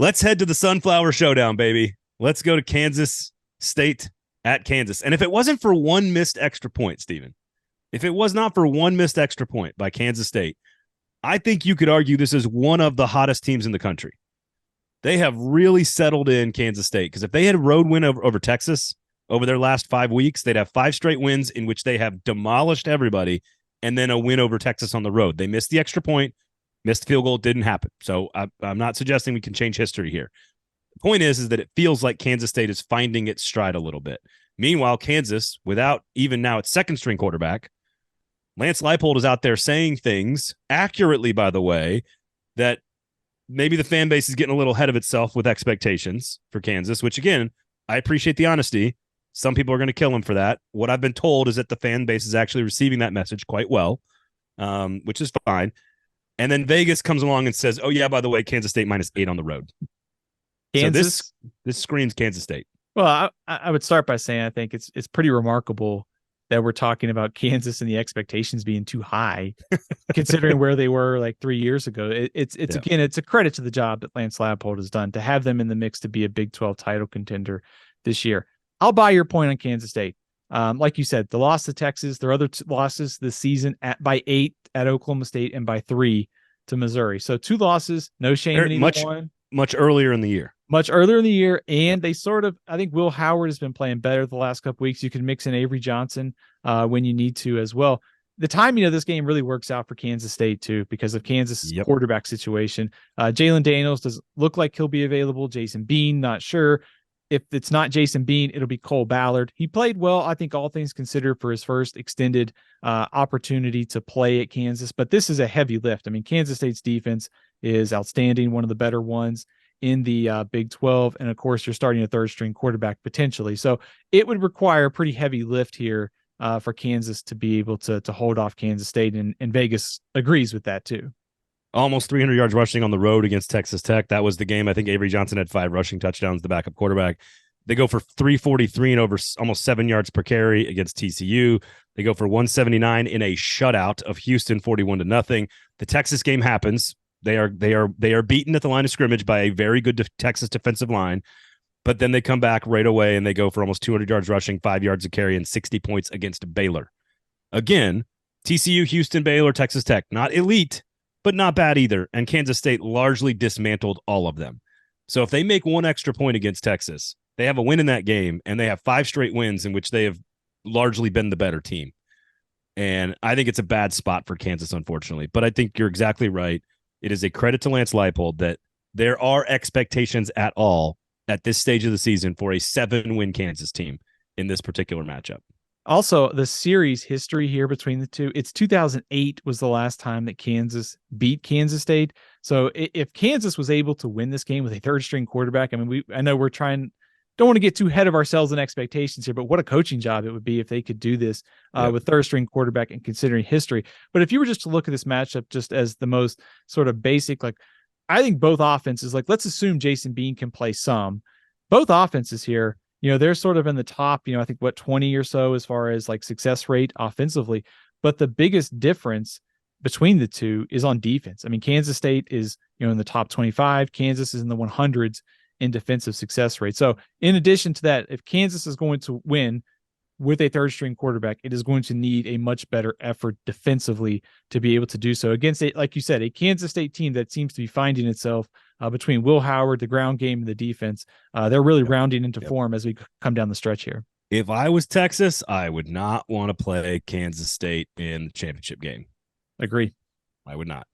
Let's head to the Sunflower Showdown, baby. Let's go to Kansas State at Kansas. And if it wasn't for one missed extra point, Steven, if it was not for one missed extra point by Kansas State, I think you could argue this is one of the hottest teams in the country. They have really settled in Kansas State because if they had a road win over Texas over their last 5 weeks, they'd have 5 straight wins in which they have demolished everybody and then a win over Texas on the road. They missed the extra point, missed field goal, didn't happen. So I'm not suggesting we can change history here. The point is that it feels like Kansas State is finding its stride a little bit. Meanwhile, Kansas, without even now its second-string quarterback, Lance Leipold is out there saying things accurately, by the way, that maybe the fan base is getting a little ahead of itself with expectations for Kansas, which, again, I appreciate the honesty. Some people are going to kill him for that. What I've been told is that the fan base is actually receiving that message quite well, which is fine. And then Vegas comes along and says, oh, yeah, by the way, Kansas State -8 on the road. Kansas. So this screams Kansas State. Well, I would start by saying I think it's pretty remarkable that we're talking about Kansas and the expectations being too high, considering where they were like 3 years ago. Again, it's a credit to the job that Lance Leipold has done to have them in the mix to be a Big 12 title contender this year. I'll buy your point on Kansas State. Like you said, the loss to Texas, their other losses this season by 8 at Oklahoma State and by 3 to Missouri. So 2 losses, no shame in either one. Much earlier in the year. Much earlier in the year, and they I think Will Howard has been playing better the last couple weeks. You can mix in Avery Johnson when you need to as well. The timing of this game really works out for Kansas State, too, because of Kansas' quarterback situation. Jalen Daniels does look like he'll be available. Jason Bean, not sure. If it's not Jason Bean, it'll be Cole Ballard. He played well, I think, all things considered, for his first extended opportunity to play at Kansas. But this is a heavy lift. I mean, Kansas State's defense is outstanding, one of the better ones in the Big 12. And of course, you're starting a third-string quarterback potentially. So it would require a pretty heavy lift here for Kansas to be able to hold off Kansas State. And Vegas agrees with that too. Almost 300 yards rushing on the road against Texas Tech. That was the game. I think Avery Johnson had 5 rushing touchdowns, the backup quarterback. They go for 343 and over almost 7 yards per carry against TCU. They go for 179 in a shutout of Houston, 41-0. The Texas game happens. They are beaten at the line of scrimmage by a very good Texas defensive line, but then they come back right away and they go for almost 200 yards rushing, 5 yards a carry, and 60 points against Baylor. Again, TCU, Houston, Baylor, Texas Tech, not elite, but not bad either. And Kansas State largely dismantled all of them. So if they make one extra point against Texas, they have a win in that game, and they have 5 straight wins in which they have largely been the better team. And I think it's a bad spot for Kansas, unfortunately. But I think you're exactly right. It is a credit to Lance Leipold that there are expectations at all at this stage of the season for a 7-win Kansas team in this particular matchup. Also, the series history here between the two, it's 2008 was the last time that Kansas beat Kansas State. So if Kansas was able to win this game with a third-string quarterback, I mean, I know don't want to get too ahead of ourselves in expectations here, but what a coaching job it would be if they could do this with third-string quarterback and considering history. But if you were just to look at this matchup just as the most sort of basic, like I think both offenses, like let's assume Jason Bean can play some. Both offenses here, they're sort of in the top, I think 20 or so as far as like success rate offensively. But the biggest difference between the two is on defense. I mean, Kansas State is, in the top 25. Kansas is in the 100s in defensive success rate. So in addition to that, if Kansas is going to win with a third-string quarterback, it is going to need a much better effort defensively to be able to do so against, like you said, a Kansas State team that seems to be finding itself between Will Howard, the ground game, and the defense. They're really rounding into form as we come down the stretch here. If I was Texas, I would not want to play Kansas State in the championship game. Agree. I would not.